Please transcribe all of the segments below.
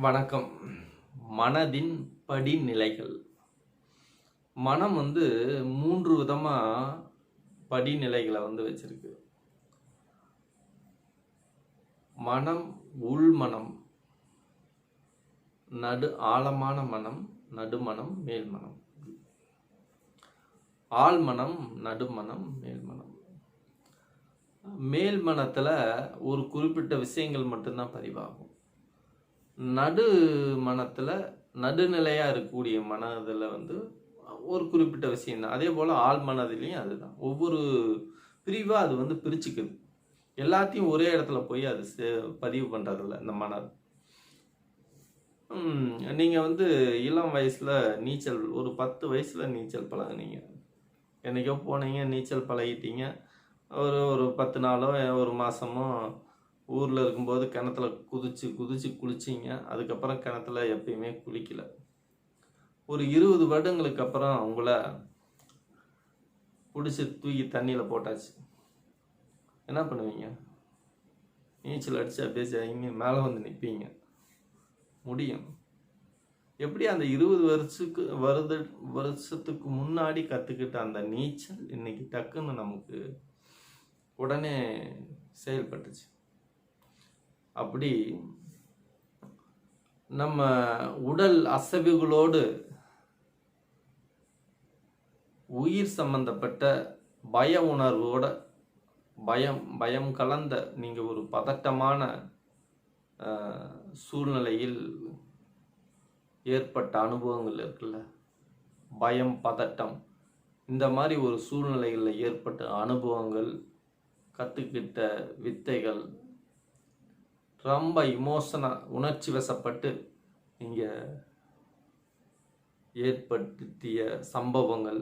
வணக்கம். மனதின் படிநிலைகள். மனம் 3 விதமா படிநிலைகளை வச்சிருக்கு. மனம், உள்மனம், ஆழமான மனம், நடுமனம், மேல்மனம். ஆழ்மனம், நடுமனம், மேல்மனம். மேல்மனத்துல ஒரு குறிப்பிட்ட விஷயங்கள் மட்டும்தான் பதிவாகும். நடு மனத்தில் நடுநிலையாக இருக்கக்கூடிய மனதில் ஒரு குறிப்பிட்ட விஷயம் தான். அதே போல் ஆள் மனதிலையும் அதுதான். ஒவ்வொரு பிரிவாக அது பிரிச்சுக்குது. எல்லாத்தையும் ஒரே இடத்துல போய் அது பதிவு பண்ணுறதில்ல இந்த மனம். நீங்கள் இளம் வயசில் நீச்சல் ஒரு 10 வயசில் நீச்சல் பழகுனீங்க. என்றைக்கோ போனீங்க, நீச்சல் பழகிட்டீங்க. ஒரு 10 நாளோ ஒரு மாதமோ ஊரில் இருக்கும்போது கிணத்துல குதிச்சு குளிச்சிங்க. அதுக்கப்புறம் கிணத்துல எப்பயுமே குளிக்கல. ஒரு 20 வருடங்களுக்கு அப்புறம் உங்களை பிடிச்சி தூக்கி தண்ணியில் போட்டாச்சு. என்ன பண்ணுவீங்க? நீச்சல் அடித்து அப்படியே மேலே நிற்பீங்க. முடியும். எப்படி அந்த 20 வருஷத்துக்கு முன்னாடி கற்றுக்கிட்ட அந்த நீச்சல் இன்னைக்கு டக்குன்னு நமக்கு உடனே செயல்பட்டுச்சு. அப்படி நம்ம உடல் அசைவுகளோடு உயிர் சம்பந்தப்பட்ட பய உணர்வோட பயம் கலந்த நீங்கள் ஒரு பதட்டமான சூழ்நிலையில் ஏற்பட்ட அனுபவங்கள் இருக்குல்ல, பயம், பதட்டம், இந்த மாதிரி ஒரு சூழ்நிலைகளில் ஏற்பட்ட அனுபவங்கள், கற்றுக்கிட்ட வித்தைகள், ரொம்ப உணர்ச்சி வசப்பட்டு நீங்கள் ஏற்படுத்திய சம்பவங்கள்,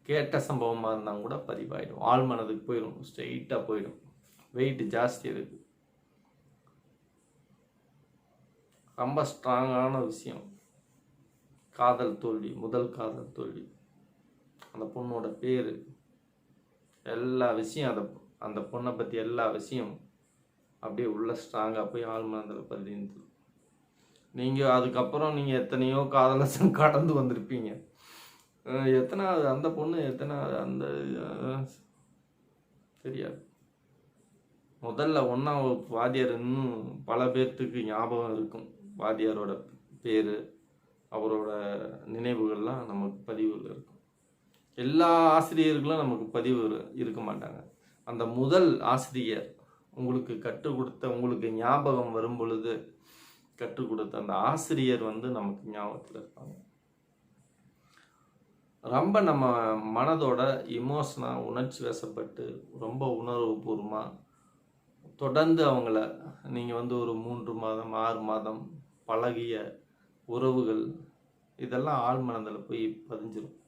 கேட்ட சம்பவமாக இருந்தால் கூட பதிவாயிடும். ஆழ்மனதுக்கு போயிடும், ஸ்ட்ரெயிட்டாக போயிடும். வெயிட் ஜாஸ்தி இருக்கு. ரொம்ப ஸ்ட்ராங்கான விஷயம். காதல் தோல்வி, முதல் காதல் தோல்வி, அந்த பொண்ணோட பேர், எல்லா விஷயம், அந்த பொண்ணை பற்றி எல்லா விஷயம் அப்படியே உள்ள ஸ்ட்ராங்காக போய் ஆழ்மனதில் பதிந்து. நீங்கள் அதுக்கப்புறம் நீங்கள் எத்தனையோ காதலசம் கடந்து வந்திருப்பீங்க. எத்தனாவது அந்த பொண்ணு, எத்தனாவது அந்த தெரியாது. முதல்ல 1ஆம் வகுப்பு வாத்தியார் இன்னும் பல பேர்த்துக்கு ஞாபகம் இருக்கும். வாத்தியாரோட பேர், அவரோட நினைவுகள்லாம் நமக்கு பதிவுகள் இருக்கும். எல்லா ஆசிரியர்களும் நமக்கு பதிவு இருக்க மாட்டாங்க. அந்த முதல் ஆசிரியர் உங்களுக்கு கற்றுக் கொடுத்த, உங்களுக்கு ஞாபகம் வரும் பொழுது கற்றுக் கொடுத்த அந்த ஆசிரியர் நமக்கு ஞாபகத்தில் இருப்பாங்க. ரொம்ப நம்ம மனதோட இமோஷனாக உணர்ச்சி வசப்பட்டு ரொம்ப உணர்வுபூர்வமாக தொடர்ந்து அவங்கள நீங்கள் ஒரு 3 மாதம் 6 மாதம் பழகிய உறவுகள், இதெல்லாம் ஆழ்மனதில் போய் பதிஞ்சிடும்.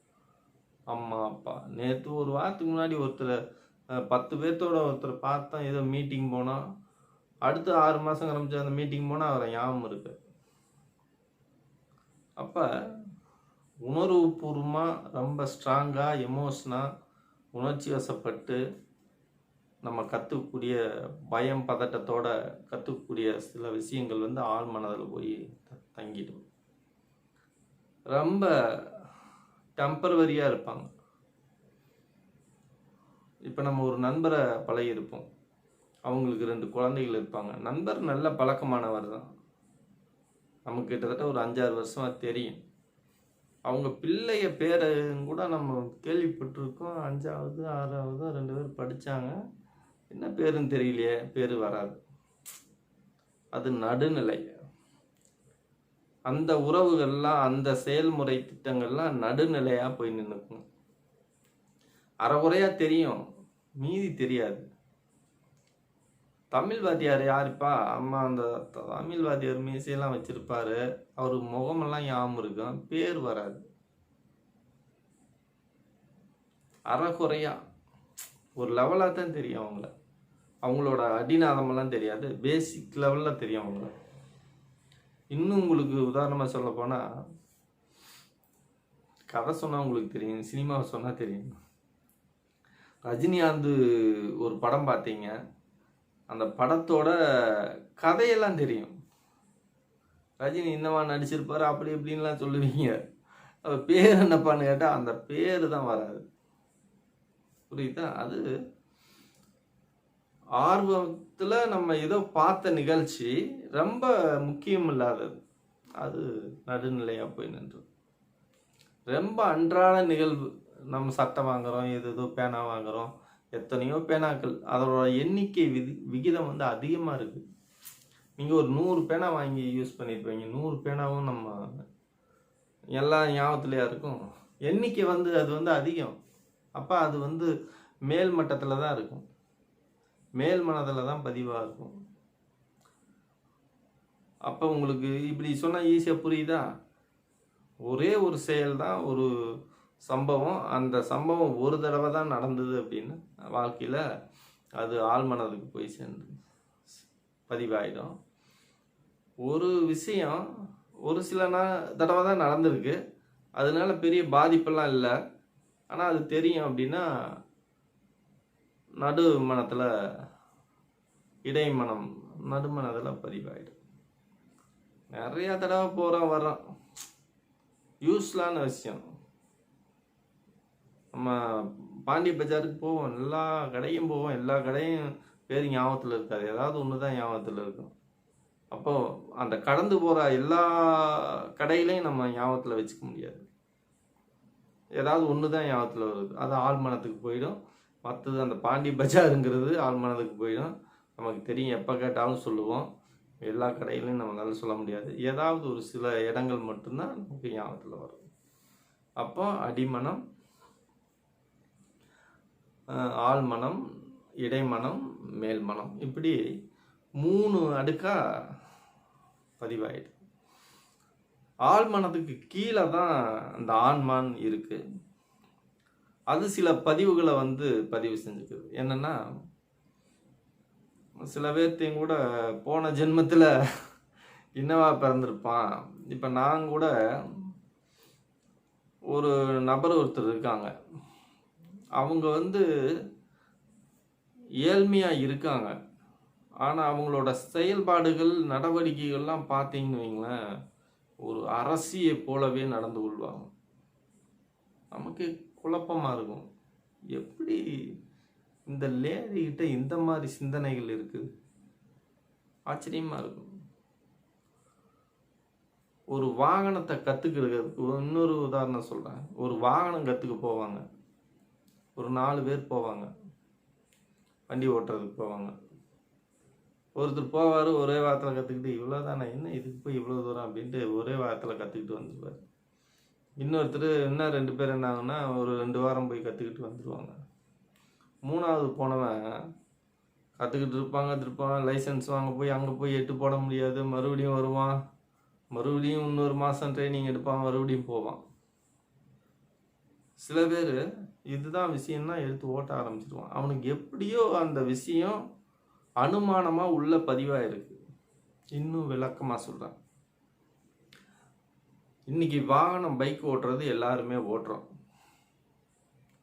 அம்மா, அப்பா, நேற்று ஒரு வாரத்துக்கு முன்னாடி ஒருத்தர் 10 பேர்த்தோட ஒருத்தர் பார்த்தா, ஏதோ மீட்டிங் போனால், அடுத்து 6 மாதம் ஆரம்பிச்சு அந்த மீட்டிங் போனால் அவரை ஞாபகம் இருக்கு. அப்போ உணர்வுபூர்வமாக ரொம்ப ஸ்ட்ராங்காக எமோஷனாக உணர்ச்சி வசப்பட்டு நம்ம கற்றுக்கக்கூடிய பயம், பதட்டத்தோட கற்றுக்கக்கூடிய சில விஷயங்கள் ஆழ்மனதில் போய் தங்கிடும். ரொம்ப டெம்பரவரியாக இருப்பாங்க. இப்போ நம்ம ஒரு நண்பரை பழகியிருப்போம். அவங்களுக்கு 2 குழந்தைகள் இருப்பாங்க. நண்பர் நல்ல பழக்கமானவர் தான். நமக்கு கிட்டத்தட்ட ஒரு 5-6 வருஷமாக தெரியும். அவங்க பிள்ளைய பேரை கூட நம்ம கேள்விப்பட்டிருக்கோம். 5ஆவது 6ஆவது 2 பேர் படித்தாங்க. என்ன பேருன்னு தெரியலையே, பேர் வராது. அது நடுநிலை. அந்த உறவுகள்லாம், அந்த செயல்முறை திட்டங்கள்லாம் நடுநிலையாக போய் நின்றுக்கும். அறகுறையாக தெரியும், மீதி தெரியாது. தமிழ் வாத்தியார் யாருப்பா? அம்மா, அந்த தமிழ் வாத்தியார் மீசையெல்லாம் வச்சிருப்பாரு. அவருக்கு முகமெல்லாம் ஞாபகம் இருக்கும், பேர் வராது. அறகுறையா ஒரு லெவலாக தான் தெரியும். அவங்களோட அடிநாதமெல்லாம் தெரியாது, பேசிக் லெவலில் தெரியும் அவங்கள. இன்னும் உங்களுக்கு உதாரணமாக சொல்ல போனால், கதை சொன்னால் உங்களுக்கு தெரியும், சினிமாவை சொன்னால் தெரியும். ரஜினிகாந்த் ஒரு படம் பார்த்தீங்க, அந்த படத்தோட கதையெல்லாம் தெரியும். ரஜினி இன்னமா நடிச்சிருப்பாரு அப்படி இப்படின்லாம் சொல்லுவீங்க. அவர் பேர் என்னப்பான்னு கேட்டால் அந்த பேர் தான் வராது. புரியுதா? அது ஆர்வத்தில் நம்ம ஏதோ பார்த்த நிகழ்ச்சி ரொம்ப முக்கியம் இல்லாதது. அது நடுநிலையாக போய் நின்று ரொம்ப அன்றாட நிகழ்வு. நம்ம சட்டை வாங்குகிறோம், ஏதோ பேனா வாங்குகிறோம், எத்தனையோ பேனாக்கள், அதோட எண்ணிக்கை விகிதம் வந்து அதிகமாக இருக்குது. நீங்கள் ஒரு 100 பேனா வாங்கி யூஸ் பண்ணியிருப்பீங்க. 100 பேனாவும் நம்ம எல்லா ஞாபகத்துலையா இருக்கும். எண்ணிக்கை வந்து அது வந்து அதிகம். அப்போ அது வந்து மேல் மட்டத்தில் தான் இருக்கும், மேல் மனதில் தான் பதிவாக இருக்கும். அப்போ உங்களுக்கு இப்படி சொன்னால் ஈஸியாக புரியுதா? ஒரே ஒரு செயல் தான், ஒரு சம்பவம். அந்த சம்பவம் ஒரு தடவை தான் நடந்தது அப்படின்னு வாழ்க்கையில் அது ஆழ்மனதுக்கு போய் சேர்ந்து பதிவாயிடும். ஒரு விஷயம் ஒரு சில தடவை தான் நடந்திருக்கு, அதனால பெரிய பாதிப்பெல்லாம் இல்லை. ஆனால் அது தெரியும் அப்படின்னா நடுமனத்தில், இடைமனம் நடுமனத்தில் பதிவாயிடும். நிறையா தடவை போகிறோம் வர்றோம், யூஸ்லான விஷயம். நம்ம பாண்டி பஜாருக்கு போவோம், எல்லா கடையும் போவோம், எல்லா கடையும் பேர் ஞாபகத்தில் இருக்காது, ஏதாவது ஒன்று தான் ஞாபகத்தில் இருக்கும். அப்போது அந்த கடந்து போகிற எல்லா கடையிலையும் நம்ம ஞாபகத்தில் வச்சுக்க முடியாது, ஏதாவது ஒன்று தான் ஞாபகத்தில் வருது, அது ஆழ்மனத்துக்கு போயிடும். மற்றது அந்த பாண்டி பஜாருங்கிறது ஆழ்மனத்துக்கு போயிடும். நமக்கு தெரியும், எப்போ கேட்டாலும் சொல்லுவோம், எல்லா கடையிலையும் நம்மளால சொல்ல முடியாது, ஏதாவது ஒரு சில இடங்கள் மட்டும்தான் நமக்கு ஞாபகத்தில் வரும். அப்போ அடிமனம், ஆழ்மனம், இடைமனம், மேல்மனம், இப்படி 3 அடுக்காக பதிவாயிடும். ஆழ்மனத்துக்கு கீழே தான் அந்த ஆன்மான் இருக்கு. அது சில பதிவுகளை வந்து பதிவு செஞ்சுக்குது. என்னன்னா, சில பேர்த்தையும் கூட போன ஜென்மத்தில் என்னவா பிறந்திருப்பான். இப்போ நான் கூட ஒரு நபர் ஒருத்தர் இருக்காங்க, அவங்க வந்து ஏழ்மையாக இருக்காங்க. ஆனால் அவங்களோட செயல்பாடுகள் நடவடிக்கைகள்லாம் பார்த்தீங்கன்னு வைங்களேன், ஒரு அரசியை போலவே நடந்து கொள்வாங்க. நமக்கு குழப்பமாக இருக்கும், எப்படி இந்த லேடிகிட்ட இந்த மாதிரி சிந்தனைகள் இருக்குது, ஆச்சரியமாக இருக்கும். ஒரு வாகனத்தை கற்றுக்கிறதுக்கு இன்னொரு உதாரணம் சொல்கிறேன். ஒரு வாகனம் கற்றுக்க போவாங்க, ஒரு 4 பேர் போவாங்க, வண்டி ஓட்டுறதுக்கு போவாங்க. ஒருத்தர் போவார், ஒரே வாரத்தில் கற்றுக்கிட்டு இவ்வளோ தானே, என்ன இதுக்கு போய் இவ்வளோ தூரம் அப்படின்ட்டு ஒரே வாரத்தில் கற்றுக்கிட்டு வந்துடுவார். இன்னொருத்தர் இன்னும் 2 பேர் என்ன ஆகுன்னா, ஒரு 2 வாரம் போய் கற்றுக்கிட்டு வந்துடுவாங்க. 3ஆவது போனவன் கற்றுக்கிட்டு இருப்பாங்க, லைசன்ஸ் வாங்க போய் அங்கே போய் 8 போட முடியாது, மறுபடியும் வருவான், மறுபடியும் இன்னொரு மாதம் ட்ரைனிங் எடுப்பான், மறுபடியும் போவான். சில பேர் இதுதான் விஷயம்னா எடுத்து ஓட்ட ஆரம்பிச்சிடுவான். அவனுக்கு எப்படியோ அந்த விஷயம் அனுமானமாக உள்ள பதிவாக இருக்கு. இன்னும் விளக்கமாக சொல்கிறேன். இன்னைக்கு வாகனம், பைக் ஓட்டுறது எல்லாருமே ஓட்டுறோம்.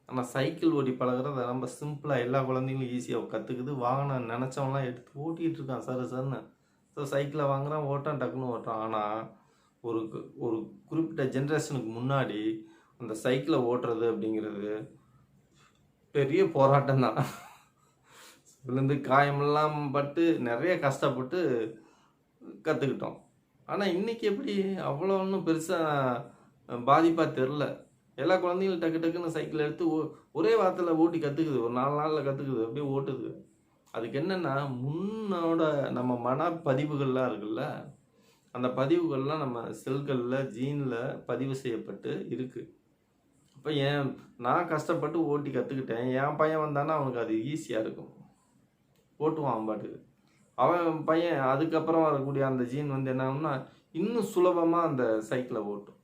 ஆனால் சைக்கிள் ஓட்டி பழகிறது ரொம்ப சிம்பிளாக எல்லா குழந்தைங்களும் ஈஸியாக கற்றுக்குது. வாகனம் நினச்சவன்லாம் எடுத்து ஓட்டிகிட்டு இருக்கான் சருன்னு. ஸோ சைக்கிளை வாங்குறான், ஓட்டான், டக்குன்னு ஓட்டுறான். ஆனால் ஒரு ஒரு குறிப்பிட்ட ஜென்ரேஷனுக்கு முன்னாடி அந்த சைக்கிளை ஓட்டுறது அப்படிங்கிறது பெரிய போராட்டம் தான். விழுந்து காயமெல்லாம் பட்டு நிறைய கஷ்டப்பட்டு கற்றுக்கிட்டோம். ஆனால் இன்றைக்கி எப்படி அவ்வளோ ஒன்றும் பெருசாக பாதிப்பாக தெரில. எல்லா குழந்தைங்களும் டக்கு டக்குன்னு சைக்கிள் எடுத்து ஒரே வாரத்தில் ஓட்டி கற்றுக்குது, ஒரு 4 நாளில் கற்றுக்குது, அப்படியே ஓட்டுது. அதுக்கு என்னென்னா, முன்னோட நம்ம மனப்பதிவுகள்லாம் இருக்குல்ல, அந்த பதிவுகள்லாம் நம்ம செல்களில், ஜீனில் பதிவு செய்யப்பட்டு இருக்குது. இப்போ நான் கஷ்டப்பட்டு ஓட்டி கற்றுக்கிட்டேன், என் பையன் வந்தானா அவனுக்கு அது ஈஸியாக இருக்கும், ஓட்டுவான் அவன் பாட்டுக்கு. அவன் பையன் அதுக்கப்புறம் வரக்கூடிய அந்த ஜீன் வந்து என்ன ஆகும்னா இன்னும் சுலபமாக அந்த சைக்கிளை ஓட்டும்.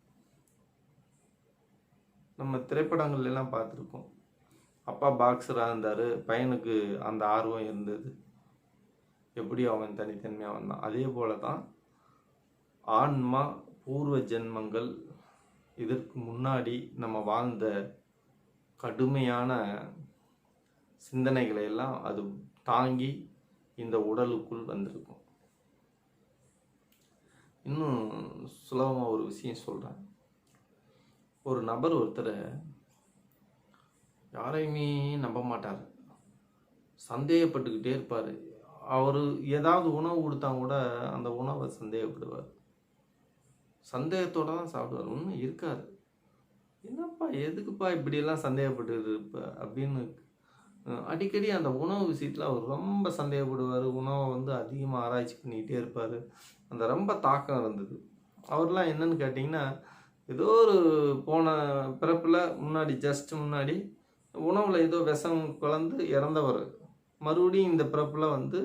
நம்ம திரைப்படங்கள் எல்லாம் பார்த்துருக்கோம், அப்பா பாக்ஸராக இருந்தார், பையனுக்கு அந்த ஆர்வம் இருந்தது, எப்படி அவன் தனித்தன்மையாக வந்தான். அதே போல தான் ஆன்மா, பூர்வ ஜென்மங்கள், இதற்கு முன்னாடி நம்ம வாழ்ந்த கடுமையான சிந்தனைகளை எல்லாம் அது தாங்கி இந்த உடலுக்குள் வந்திருக்கும். இன்னும் சுலபமாக ஒரு விஷயம் சொல்கிறேன். ஒரு நபர் ஒருத்தர் யாரையுமே நம்ப மாட்டார், சந்தேகப்பட்டுக்கிட்டே இருப்பார். அவர் ஏதாவது உணவு கொடுத்தா கூட அந்த உணவை சந்தேகப்படுவார், சந்தேகத்தோடு தான் சாப்பிடுவார். ஒன்றும் இருக்காது. என்னப்பா எதுக்குப்பா இப்படியெல்லாம் சந்தேகப்பட்டு இருப்ப அப்படின்னு அடிக்கடி அந்த உணவு விஷயத்தில் அவர் ரொம்ப சந்தேகப்படுவார். உணவை வந்து அதிகமாக ஆராய்ச்சி பண்ணிக்கிட்டே இருப்பார். அந்த ரொம்ப தாக்கம் இருந்தது. அவர்லாம் என்னன்னு கேட்டிங்கன்னா, ஏதோ ஒரு போன பிறப்பில் முன்னாடி ஜஸ்ட் முன்னாடி உணவில் ஏதோ விஷம் கலந்து இறந்தவர். மறுபடியும் இந்த பிறப்பில் வந்து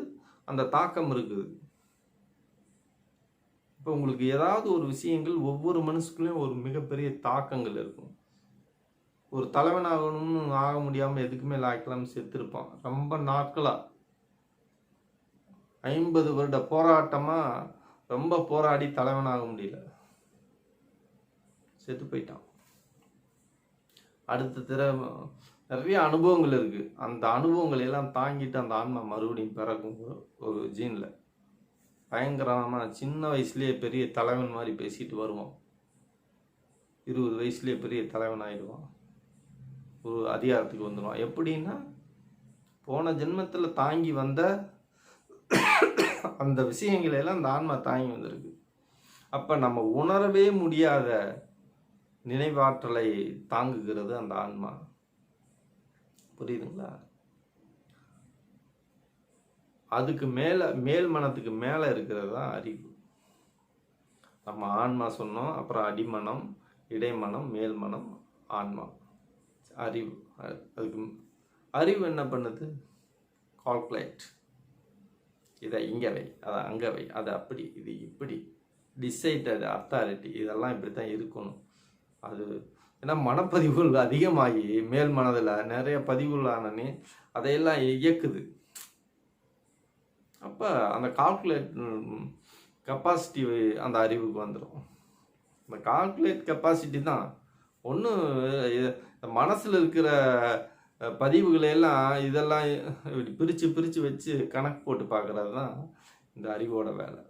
அந்த தாக்கம் இருக்குது. இப்போ உங்களுக்கு ஏதாவது ஒரு விஷயங்கள் ஒவ்வொரு மனுஷுக்குள்ளேயும் ஒரு மிகப்பெரிய தாக்கங்கள் இருக்கும். ஒரு தலைவனாகணும்னு ஆக முடியாமல் எதுக்குமே லாய்க்கலாம் செத்துருப்பான். ரொம்ப நாட்களாக 50 வருட போராட்டமாக ரொம்ப போராடி தலைவனாக முடியல, செத்து போயிட்டான். அடுத்த நிறைய அனுபவங்கள் இருக்குது. அந்த அனுபவங்களை எல்லாம் தாங்கிட்டு அந்த ஆன்மா மறுபடியும் பிறக்கும் ஒரு ஜீனில். பயங்கரமாக சின்ன வயசுலேயே பெரிய தலைவன் மாதிரி பேசிட்டு வருவான். 20 வயசுலேயே பெரிய தலைவன் ஆகிடுவான். ஒரு அதிகாரத்துக்கு வந்துடுவான். எப்படின்னா, போன ஜென்மத்தில் தாங்கி வந்த அந்த விஷயங்களெல்லாம் அந்த ஆன்மா தாங்கி வந்திருக்கு. அப்போ நம்ம உணரவே முடியாத நினைவாற்றலை தாங்குகிறது அந்த ஆன்மா. புரியுதுங்களா? அதுக்கு மேலே, மேல் மனத்துக்கு மேலே இருக்கிறது தான் அறிவு. நம்ம ஆன்மா சொன்னோம், அப்புறம் அடிமனம், இடைமனம், மேல் மனம், ஆன்மா, அறிவு. அதுக்கு அறிவு என்ன பண்ணுது? கால்குலேட். இதை இங்கே வை, அதை அங்கே வை, அது அப்படி, இது இப்படி, டிசைடட் அத்தாரிட்டி, இதெல்லாம் இப்படி தான் இருக்கணும். அது ஏன்னா மனப்பதிவுகள் அதிகமாகி மேல் மனதில் நிறைய பதிவுகள் ஆனனே அதையெல்லாம் இயக்குது. அப்போ அந்த கால்குலேட் கெப்பாசிட்டி அந்த அறிவுக்கு வந்துடும். இந்த கால்குலேட் கெப்பாசிட்டி தான் ஒன்றும் மனசில் இருக்கிற பதிவுகளையெல்லாம் இதெல்லாம் இப்படி பிரித்து வச்சு கணக்கு போட்டு பார்க்குறது தான் இந்த அறிவோட வேலை.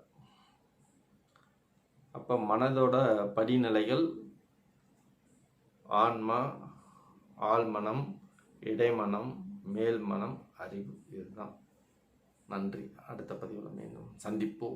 அப்போ மனதோட படிநிலைகள் ஆன்மா, ஆழ்மனம், இடைமனம், மேல் மனம், அறிவு. இதுதான். நன்றி. அடுத்த பதிவில் மீண்டும் சந்திப்போம்.